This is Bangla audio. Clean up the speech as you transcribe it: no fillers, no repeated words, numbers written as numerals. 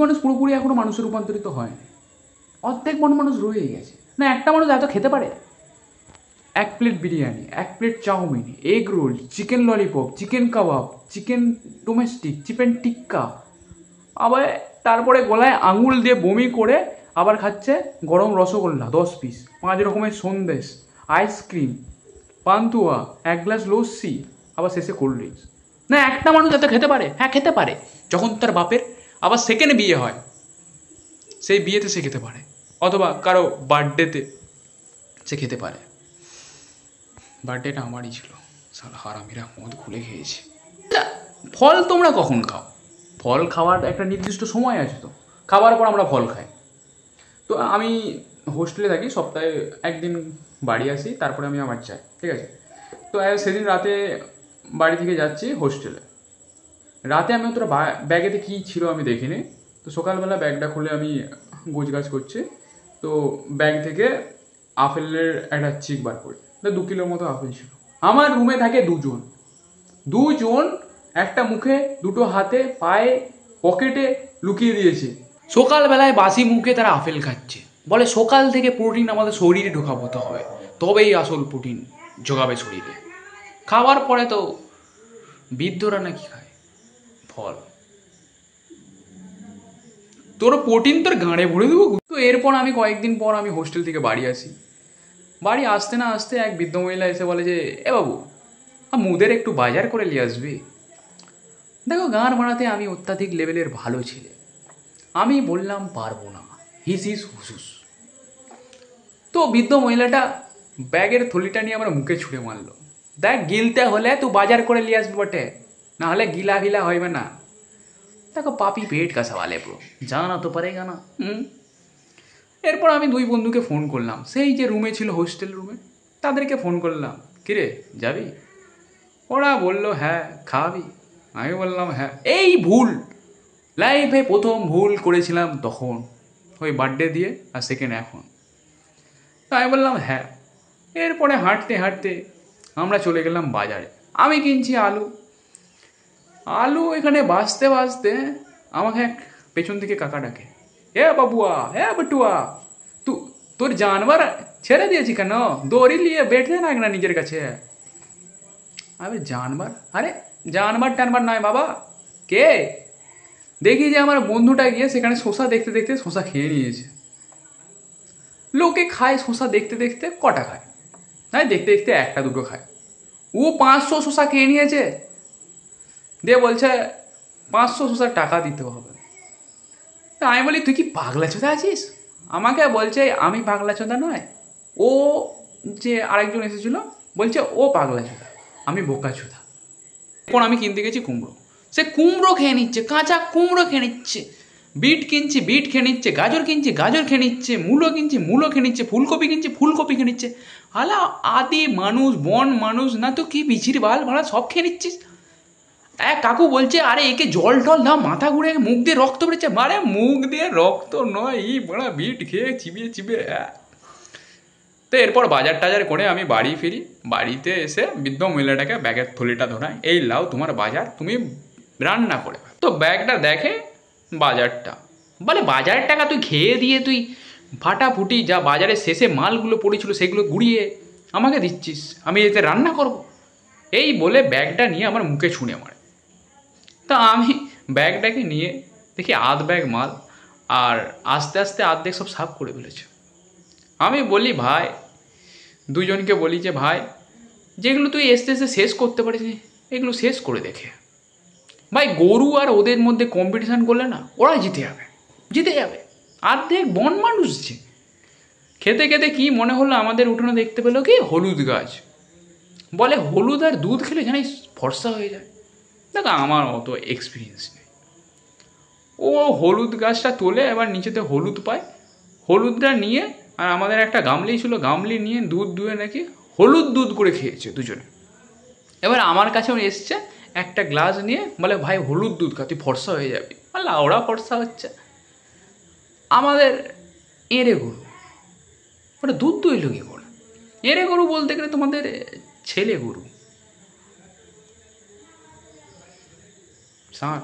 মানুষ পুরোপুরি এখনো মানুষে রূপান্তরিত হয়নি, অর্ধেক মানুষ রয়েই গেছে। না একটা মানুষ এত খেতে পারে? 1 plate biryani, 1 plate chowmein, egg roll, chicken lollipop, chicken kebab, chicken domestic, chicken tikka, আবার তারপরে গলায় আঙুল দিয়ে বমি করে আবার খাচ্ছে গরম রসগোল্লা 10 পিস, 5 রকমের সন্দেশ, আইসক্রিম, পান্তুয়া, 1 গ্লাস লস্যি, আবার শেষে কোল্ড ড্রিঙ্কস। না একটা মানুষ এত খেতে পারে? হ্যাঁ খেতে পারে, যখন তার বাপের আবার সেকেন্ড বিয়ে হয়, সেই বিয়েতে সে খেতে পারে, অথবা কারো বার্থডেতে সে খেতে পারে। বার্থডেটা আমারই ছিল, সারা হারামিরা মদ খুলে খেয়েছে। ফল তোমরা কখন খাও? ফল খাওয়ার একটা নির্দিষ্ট সময় আছে তো, খাবার পর আমরা ফল খাই। তো আমি হোস্টেলে থাকি, সপ্তাহে 1 দিন বাড়ি আসি, তারপরে আমি আমার যাই, ঠিক আছে। তো সেদিন রাতে বাড়ি থেকে যাচ্ছি হোস্টেলে, রাতে আমি অতটা ব্যাগেতে কী ছিল আমি দেখিনি। তো সকালবেলা ব্যাগটা খুলে আমি গোছগাছ করছি, তো ব্যাগ থেকে আপেলের একটা চিক বার করি, 2 কিলোর মতো আপেল ছিল। আমার রুমে থাকে দুজন, একটা মুখে, 2টো হাতে, পায়ে, পকেটে লুকিয়ে দিয়েছে। সকালবেলায় বাসি মুখে তারা আপেল খাচ্ছে, বলে সকাল থেকে প্রোটিন আমাদের শরীরে ঢোকাতে হবে, তবেই আসল প্রোটিন জোগাবে শরীরে। খাওয়ার পরে তো বৃদ্ধরা নাকি খায় ফল, তোর প্রোটিন তোর গাঁড়ে ভরে দেবো। তো এরপর আমি কয়েকদিন পর আমি হোস্টেল থেকে বাড়ি আসি। বাড়ি আসতে না আসতে এক বৃদ্ধ মহিলা এসে বলে যে, এ বাবু মুদের একটু বাজার করে নিয়ে আসবি। দেখো গান মারাতে আমি অত্যাধিক লেভেলের ভালো ছেলে, আমি বললাম পারবো না, হিস হুসুস। তো বৃদ্ধ মহিলাটা ব্যাগের থলিটা নিয়ে আমার মুখে ছুঁড়ে মারলো, দেখ গিলতে হলে তুই বাজার করে নিয়ে আসবি বটে, না হলে গিলা ফিলা হইবে না। দেখো পাপি পেট কা সওয়াল ব্রো, জানা তো পারেগা না। এরপর আমি 2 বন্ধুকে ফোন করলাম, সেই যে রুমে ছিল হোস্টেল রুমে, তাদেরকে ফোন করলাম, কিরে যাবি? ওরা বললো হ্যাঁ, খাওয়াবি? আমি বললাম হ্যাঁ। এই ভুল, লাইফে প্রথম ভুল করেছিলাম তখন, ওই বার্থডে দিয়ে, আর সেকেন্ড এখন। তো আমি বললাম হ্যাঁ। এরপরে হাঁটতে হাঁটতে আমরা চলে গেলাম বাজারে, আমি কিনছি আলু এখানে বাঁচতে আমাকে এক পেছন থেকে কাকা ডাকে, এ বাবুয়া, এ বটুয়া, তোর জানবার ছেড়ে দিয়েছি কেন? দড়ি নিয়ে বেঠে না নিজের কাছে। আরে জানবার? আরে জানবার টানবার নয় বাবা, কে? দেখি যে আমার বন্ধুটা গিয়ে সেখানে শসা দেখতে দেখতে শসা খেয়ে নিয়েছে। লোকে খায় শসা দেখতে দেখতে, কটা খায়? হ্যাঁ দেখতে দেখতে 1টা 2টো খায়, ও 500 শসা খেয়ে নিয়েছে, দিয়ে বলছে 500 শসার টাকা দিতে হবে। তা আমি বলি তুই কি পাগলা চোদা আছিস? আমাকে বলছে আমি পাগলা চোদা নয়, ও যে আরেকজন এসেছিল বলছে ও পাগলা চোদা, আমি বোকা চোদা। এখন আমি কিনতে গেছি কুমড়ো, সে কুমড়ো খেয়ে নিচ্ছে, কাঁচা কুমড়ো খেয়ে নিচ্ছে। বিট কিনছি, বিট খেয়ে নিচ্ছে, গাজর কিনছি, গাজর খেয়ে নিচ্ছে, মূলো কিনছি, মূলো খেয়ে নিচ্ছে, ফুলকপি কিনছি, ফুলকপি খেয়ে নিচ্ছে। আলা আদি মানুষ, বন মানুষ না তো কি বিচির বাল ভাড়া সব খেয়ে নিচ্ছিস। এক কাকু বলছে আরে একে জল টল দাও, মাথা ঘুরে মুখ দিয়ে রক্ত বেরোচ্ছে। মানে মুখ দিয়ে রক্ত নয়, এই বড়া বিট খেয়ে চিবিয়ে। তো এরপর বাজার টাজার করে আমি বাড়ি ফিরি, বাড়িতে এসে বৃদ্ধ মহিলাটাকে ব্যাগের থলিটা ধরাই, এই লাও তোমার বাজার, তুমি রান্না করে। তো ব্যাগটা দেখে বাজারটা, বলে বাজারের টাকা তুই খেয়ে দিয়ে তুই ফাটাফুটি যা বাজারের শেষে মালগুলো পড়েছিল সেগুলো গুড়িয়ে আমাকে দিচ্ছিস, আমি এতে রান্না করব? এই বলে ব্যাগটা নিয়ে আমার মুখে ছুঁড়ে মারে। তা আমি ব্যাগটাকে নিয়ে দেখি 1/2 ব্যাগ মাল, আর আস্তে আস্তে অর্ধেক সব সাফ করে ফেলেছে। আমি বলি ভাই, 2জনকে বলি যে ভাই যেগুলো তুই এসতে শেষ করতে পারিস এগুলো শেষ করে দেখে। ভাই গরু আর ওদের মধ্যে কম্পিটিশান করলে না ওরা জিতে যাবে। অর্ধেক বন মানুষ যে খেতে খেতে কি মনে হলো আমাদের উঠোনে দেখতে পেলো কি হলুদ গাছ, বলে হলুদ আর দুধ খেলে জানিস ফর্সা হয়ে যায়। দেখো আমার অত এক্সপিরিয়েন্স নেই, ও হলুদ গাছটা তোলে, এবার নিচেতে হলুদ পায়, হলুদটা নিয়ে, আর আমাদের একটা গামলি ছিল, গামলি নিয়ে দুধ দুয়ে নাকি হলুদ দুধ করে খেয়েছে 2জনে। এবার আমার কাছে এসছে একটা গ্লাস নিয়ে, বলে ভাই হলুদ দুধ খা, তুই ফর্সা হয়ে যাবি। বললাম ওরা ফর্সা হচ্ছে, আমাদের এঁড়ে গরু ওটা দুধ দইল কি করে? এঁড়ে গরু বলতে গেলে তোমাদের ছেলে গরু, ষাঁড়।